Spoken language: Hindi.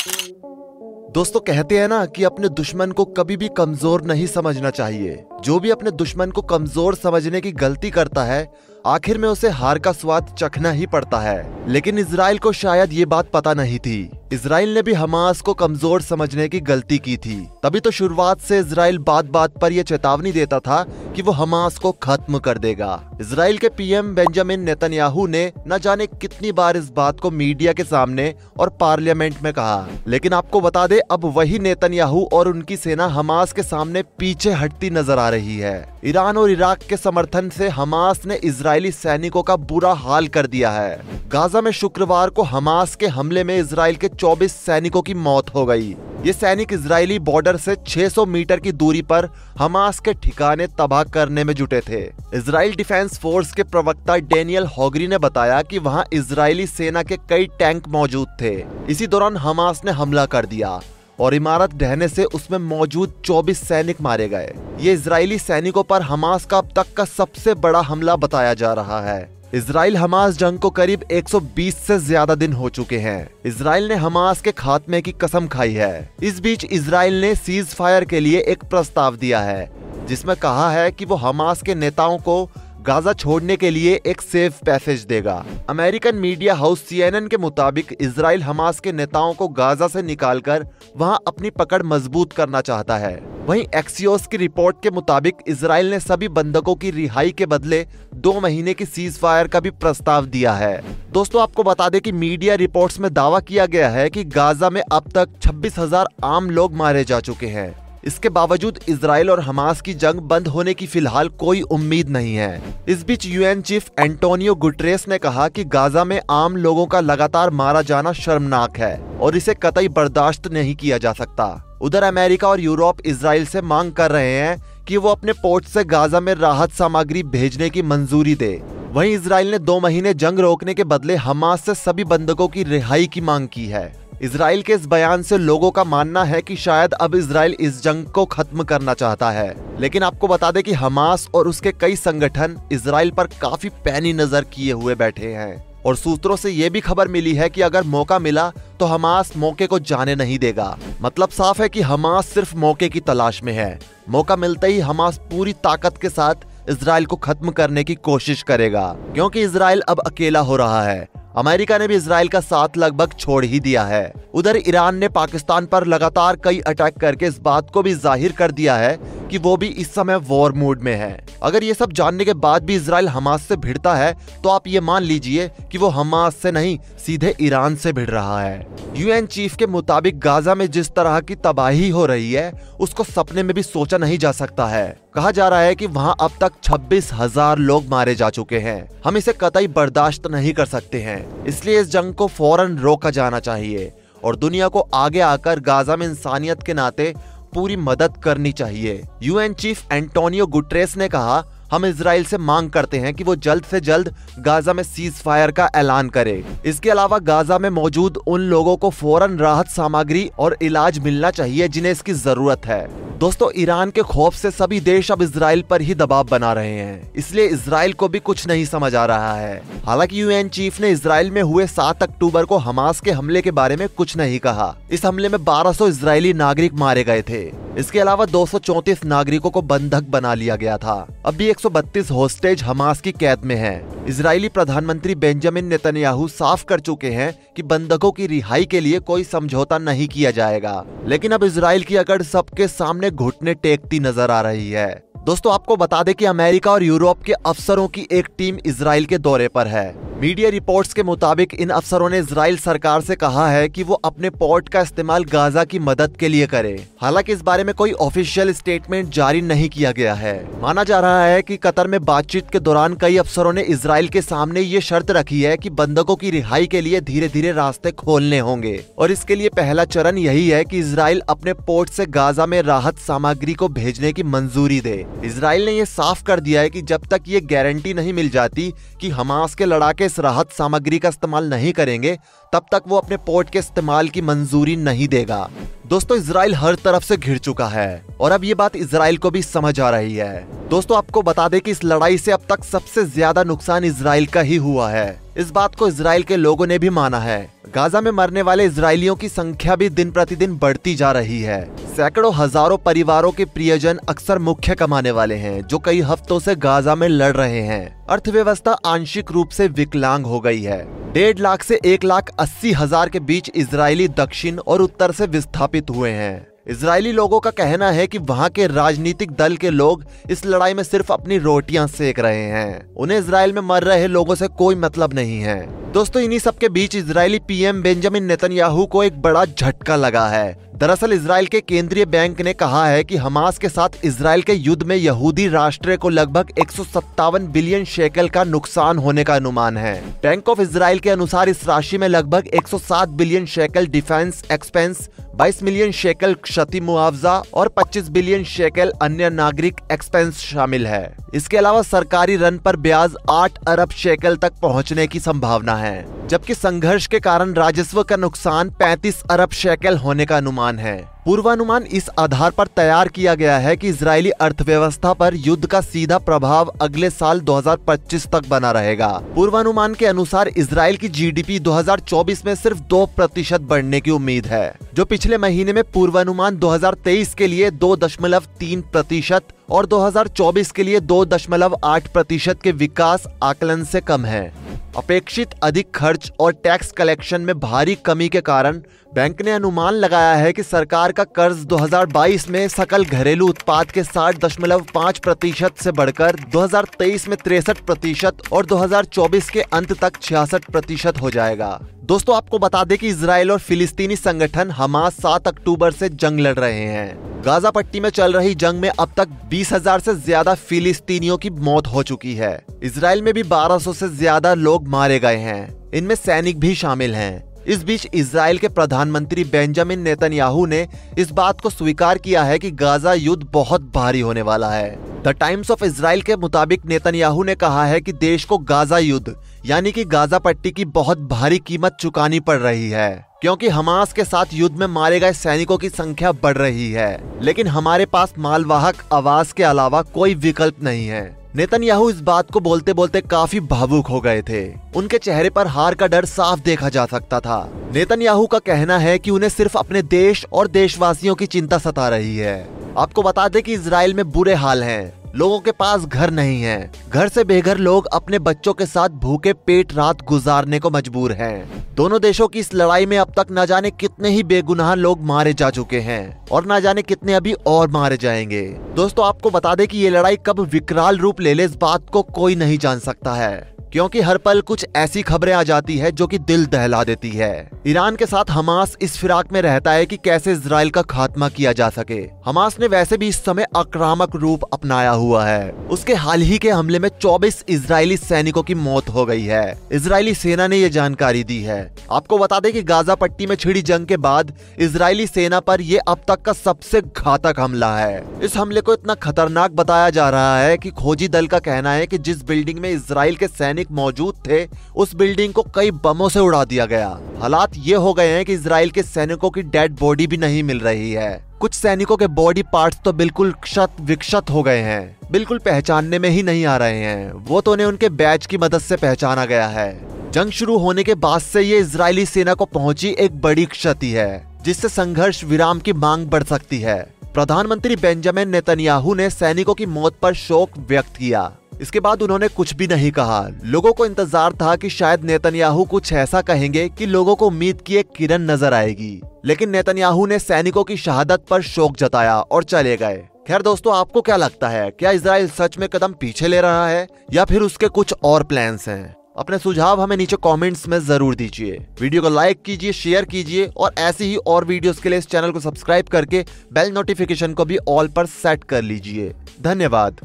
दोस्तों कहते हैं ना कि अपने दुश्मन को कभी भी कमजोर नहीं समझना चाहिए। जो भी अपने दुश्मन को कमजोर समझने की गलती करता है, आखिर में उसे हार का स्वाद चखना ही पड़ता है। लेकिन इजराइल को शायद ये बात पता नहीं थी। इजराइल ने भी हमास को कमजोर समझने की गलती की थी। तभी तो शुरुआत से इजराइल बात बात पर यह चेतावनी देता था कि वो हमास को खत्म कर देगा। इजराइल के पीएम बेंजामिन नेतन्याहू ने न जाने कितनी बार इस बात को मीडिया के सामने और पार्लियामेंट में कहा, लेकिन आपको बता दे अब वही नेतन्याहू और उनकी सेना हमास के सामने पीछे हटती नजर आ रही है। ईरान और इराक के समर्थन से हमास ने इजरायली सैनिकों का बुरा हाल कर दिया है। गाजा में शुक्रवार को हमास के हमले में इजराइल के 24 सैनिकों की मौत हो गई। ये सैनिक इजरायली बॉर्डर से 600 मीटर की दूरी पर हमास के ठिकाने तबाह करने में जुटे थे। इजराइल डिफेंस फोर्स के प्रवक्ता डेनियल हॉगरी ने बताया कि वहां इजरायली सेना के कई टैंक मौजूद थे। इसी दौरान हमास ने हमला कर दिया और इमारत ढहने से उसमें मौजूद 24 सैनिक मारे गए। ये इजरायली सैनिकों पर हमास का अब तक का सबसे बड़ा हमला बताया जा रहा है। इजराइल हमास जंग को करीब 120 से ज्यादा दिन हो चुके हैं। इजराइल ने हमास के खात्मे की कसम खाई है। इस बीच इजराइल ने सीज फायर के लिए एक प्रस्ताव दिया है, जिसमें कहा है कि वो हमास के नेताओं को गाजा छोड़ने के लिए एक सेफ पैसेज देगा। अमेरिकन मीडिया हाउस CNN के मुताबिक इजराइल हमास के नेताओं को गाजा से निकालकर वहां अपनी पकड़ मजबूत करना चाहता है। वहीं एक्सियोस की रिपोर्ट के मुताबिक इजराइल ने सभी बंधकों की रिहाई के बदले 2 महीने की सीज फायर का भी प्रस्ताव दिया है। दोस्तों आपको बता दें कि मीडिया रिपोर्ट्स में दावा किया गया है कि गाजा में अब तक 26,000 आम लोग मारे जा चुके हैं। इसके बावजूद इजराइल और हमास की जंग बंद होने की फिलहाल कोई उम्मीद नहीं है। इस बीच UN चीफ एंटोनियो गुटरेस ने कहा कि गाजा में आम लोगों का लगातार मारा जाना शर्मनाक है और इसे कतई बर्दाश्त नहीं किया जा सकता। उधर अमेरिका और यूरोप इजराइल से मांग कर रहे हैं कि वो अपने पोर्ट से गाजा में राहत सामग्री भेजने की मंजूरी दे। वहीं इजराइल ने 2 महीने जंग रोकने के बदले हमास से सभी बंधकों की रिहाई की मांग की है। इजराइल के इस बयान से लोगों का मानना है कि शायद अब इजराइल इस जंग को खत्म करना चाहता है। लेकिन आपको बता दें कि हमास और उसके कई संगठन इजराइल पर काफी पैनी नजर किए हुए बैठे हैं और सूत्रों से ये भी खबर मिली है कि अगर मौका मिला तो हमास मौके को जाने नहीं देगा। मतलब साफ है कि हमास सिर्फ मौके की तलाश में है। मौका मिलते ही हमास पूरी ताकत के साथ इजराइल को खत्म करने की कोशिश करेगा, क्योंकि इजराइल अब अकेला हो रहा है। अमेरिका ने भी इजराइल का साथ लगभग छोड़ ही दिया है। उधर ईरान ने पाकिस्तान पर लगातार कई अटैक करके इस बात को भी जाहिर कर दिया है कि वो भी इस समय वॉर मूड में है। अगर ये सब जानने के बाद भी इजराइल हमास से भिड़ता है तो आप ये मान लीजिए कि वो हमास से नहीं सीधे ईरान से भिड़ रहा है। UN चीफ के मुताबिक गाजा में जिस तरह की तबाही हो रही है उसको सपने में भी सोचा नहीं जा सकता है। कहा जा रहा है कि वहां अब तक 26,000 लोग मारे जा चुके हैं। हम इसे कतई बर्दाश्त नहीं कर सकते हैं, इसलिए इस जंग को फौरन रोका जाना चाहिए और दुनिया को आगे आकर गाजा में इंसानियत के नाते पूरी मदद करनी चाहिए। UN चीफ एंटोनियो गुटरेस ने कहा, हम इजराइल से मांग करते हैं कि वो जल्द से जल्द गाजा में सीज फायर का ऐलान करे। इसके अलावा गाजा में मौजूद उन लोगों को फौरन राहत सामग्री और इलाज मिलना चाहिए जिन्हें इसकी जरूरत है। दोस्तों ईरान के खौफ से सभी देश अब इजराइल पर ही दबाव बना रहे हैं, इसलिए इजराइल को भी कुछ नहीं समझ आ रहा है। हालांकि UN चीफ ने इजराइल में हुए 7 अक्टूबर को हमास के हमले के बारे में कुछ नहीं कहा। इस हमले में 1200 इजरायली नागरिक मारे गए थे। इसके अलावा 234 नागरिकों को बंधक बना लिया गया था। अभी 132 होस्टेज हमास की कैद में हैं। इजरायली प्रधानमंत्री बेंजामिन नेतन्याहू साफ कर चुके हैं कि बंधकों की रिहाई के लिए कोई समझौता नहीं किया जाएगा। लेकिन अब इजराइल की अकड़ सबके सामने घुटने टेकती नजर आ रही है। दोस्तों आपको बता दें कि अमेरिका और यूरोप के अफसरों की एक टीम इजराइल के दौरे पर है। मीडिया रिपोर्ट्स के मुताबिक इन अफसरों ने इजराइल सरकार से कहा है कि वो अपने पोर्ट का इस्तेमाल गाजा की मदद के लिए करे। हालांकि इस बारे में कोई ऑफिशियल स्टेटमेंट जारी नहीं किया गया है। माना जा रहा है कि कतर में बातचीत के दौरान कई अफसरों ने इजराइल के सामने ये शर्त रखी है कि बंधकों की रिहाई के लिए धीरे धीरे रास्ते खोलने होंगे और इसके लिए पहला चरण यही है कि इजराइल अपने पोर्ट से गाजा में राहत सामग्री को भेजने की मंजूरी दे। इजराइल ने यह साफ कर दिया है कि जब तक ये गारंटी नहीं मिल जाती कि हमास के लड़ाके इस राहत सामग्री का इस्तेमाल नहीं करेंगे, तब तक वो अपने पोर्ट के इस्तेमाल की मंजूरी नहीं देगा। दोस्तों इजराइल हर तरफ से घिर चुका है और अब ये बात इजराइल को भी समझ आ रही है। दोस्तों आपको बता दें कि इस लड़ाई से अब तक सबसे ज्यादा नुकसान इजराइल का ही हुआ है। इस बात को इजराइल के लोगों ने भी माना है। गाजा में मरने वाले इजरायलियों की संख्या भी दिन प्रतिदिन बढ़ती जा रही है। सैकड़ों हजारों परिवारों के प्रियजन अक्सर मुख्य कमाने वाले हैं, जो कई हफ्तों से गाजा में लड़ रहे हैं। अर्थव्यवस्था आंशिक रूप से विकलांग हो गई है। 1.5 लाख से 1,80,000 के बीच इजरायली दक्षिण और उत्तर से विस्थापित हुए हैं। इजरायली लोगों का कहना है कि वहां के राजनीतिक दल के लोग इस लड़ाई में सिर्फ अपनी रोटियां सेक रहे हैं। उन्हें इजराइल में मर रहे लोगों से कोई मतलब नहीं है। दोस्तों, इन्हीं सब के बीच इजरायली पीएम बेंजामिन नेतन्याहू को एक बड़ा झटका लगा है। दरअसल इजराइल के केंद्रीय बैंक ने कहा है कि हमास के साथ इजराइल के युद्ध में यहूदी राष्ट्र को लगभग 157 बिलियन शेकल का नुकसान होने का अनुमान है। बैंक ऑफ इजराइल के अनुसार इस राशि में लगभग 107 billion shackle defence expense, 22 million shackle क्षति मुआवजा और 25 बिलियन शेकल अन्य नागरिक एक्सपेंस शामिल है। इसके अलावा सरकारी ऋण पर ब्याज 8 अरब शेकल तक पहुंचने की संभावना है, जबकि संघर्ष के कारण राजस्व का नुकसान 35 अरब शेकल होने का अनुमान है। पूर्वानुमान इस आधार पर तैयार किया गया है कि इजरायली अर्थव्यवस्था पर युद्ध का सीधा प्रभाव अगले साल 2025 तक बना रहेगा। पूर्वानुमान के अनुसार इजराइल की जीडीपी 2024 में सिर्फ 2% बढ़ने की उम्मीद है, जो पिछले महीने में पूर्वानुमान 2023 के लिए 2.3% और 2024 के लिए 2.8% के विकास आकलन से कम है। अपेक्षित अधिक खर्च और टैक्स कलेक्शन में भारी कमी के कारण बैंक ने अनुमान लगाया है कि सरकार का कर्ज 2022 में सकल घरेलू उत्पाद के 60.5% से बढ़कर 2023 में 63% और 2024 के अंत तक 66% हो जाएगा। दोस्तों, आपको बता दें कि इजराइल और फिलिस्तीनी संगठन हमास 7 अक्टूबर से जंग लड़ रहे हैं। गाजा पट्टी में चल रही जंग में अब तक 20,000 से ज्यादा फिलिस्तीनियों की मौत हो चुकी है। इजराइल में भी 1200 से ज्यादा लोग मारे गए हैं, इनमें सैनिक भी शामिल हैं। इस बीच इजराइल के प्रधानमंत्री बेंजामिन नेतन्याहू ने इस बात को स्वीकार किया है कि गाजा युद्ध बहुत भारी होने वाला है। द टाइम्स ऑफ इजराइल के मुताबिक नेतन्याहू ने कहा है कि देश को गाजा युद्ध यानी कि गाजा पट्टी की बहुत भारी कीमत चुकानी पड़ रही है, क्योंकि हमास के साथ युद्ध में मारे गए सैनिकों की संख्या बढ़ रही है, लेकिन हमारे पास मालवाहक आवाज के अलावा कोई विकल्प नहीं है। नेतन्याहू इस बात को बोलते बोलते काफी भावुक हो गए थे। उनके चेहरे पर हार का डर साफ देखा जा सकता था। नेतन्याहू का कहना है कि उन्हें सिर्फ अपने देश और देशवासियों की चिंता सता रही है। आपको बता दें कि इजराइल में बुरे हाल हैं। लोगों के पास घर नहीं है। घर से बेघर लोग अपने बच्चों के साथ भूखे पेट रात गुजारने को मजबूर हैं। दोनों देशों की इस लड़ाई में अब तक न जाने कितने ही बेगुनाह लोग मारे जा चुके हैं और न जाने कितने अभी और मारे जाएंगे। दोस्तों, आपको बता दें कि ये लड़ाई कब विकराल रूप ले ले इस बात को कोई नहीं जान सकता है, क्योंकि हर पल कुछ ऐसी खबरें आ जाती है जो कि दिल दहला देती है। ईरान के साथ हमास इस फिराक में रहता है कि कैसे इजराइल का खात्मा किया जा सके। हमास ने वैसे भी इस समय आक्रामक रूप अपनाया हुआ है। उसके हाल ही के हमले में 24 इजरायली सैनिकों की मौत हो गई है। इजरायली सेना ने ये जानकारी दी है। आपको बता दें कि गाजा पट्टी में छिड़ी जंग के बाद इजरायली सेना पर यह अब तक का सबसे घातक हमला है। इस हमले को इतना खतरनाक बताया जा रहा है कि खोजी दल का कहना है कि जिस बिल्डिंग में इजराइल के सैनिक मौजूद थे, उस बिल्डिंग को कई बमों से उड़ा दिया गया। हालात ये हो गए हैं कि इजराइल के सैनिकों की डेड बॉडी भी नहीं मिल रही है। कुछ सैनिकों के बॉडी पार्ट्स तो बिल्कुल क्षत विक्षत हो गए हैं, बिल्कुल पहचानने में ही नहीं आ रहे हैं। वो तो उन्हें उनके बैच की मदद से पहचाना गया है। जंग शुरू होने के बाद से ये इजरायली सेना को पहुंची एक बड़ी क्षति है, जिससे संघर्ष विराम की मांग बढ़ सकती है। प्रधानमंत्री बेंजामिन नेतन्याहू ने सैनिकों की मौत पर शोक व्यक्त किया। इसके बाद उन्होंने कुछ भी नहीं कहा। लोगों को इंतजार था कि शायद नेतन्याहू कुछ ऐसा कहेंगे कि लोगों को उम्मीद की एक किरण नजर आएगी, लेकिन नेतन्याहू ने सैनिकों की शहादत पर शोक जताया और चले गए। खैर दोस्तों, आपको क्या लगता है, क्या इजराइल सच में कदम पीछे ले रहा है या फिर उसके कुछ और प्लान्स हैं? अपने सुझाव हमें नीचे कमेंट्स में जरूर दीजिए। वीडियो को लाइक कीजिए, शेयर कीजिए और ऐसी ही और वीडियोस के लिए इस चैनल को सब्सक्राइब करके बेल नोटिफिकेशन को भी ऑल पर सेट कर लीजिए। धन्यवाद।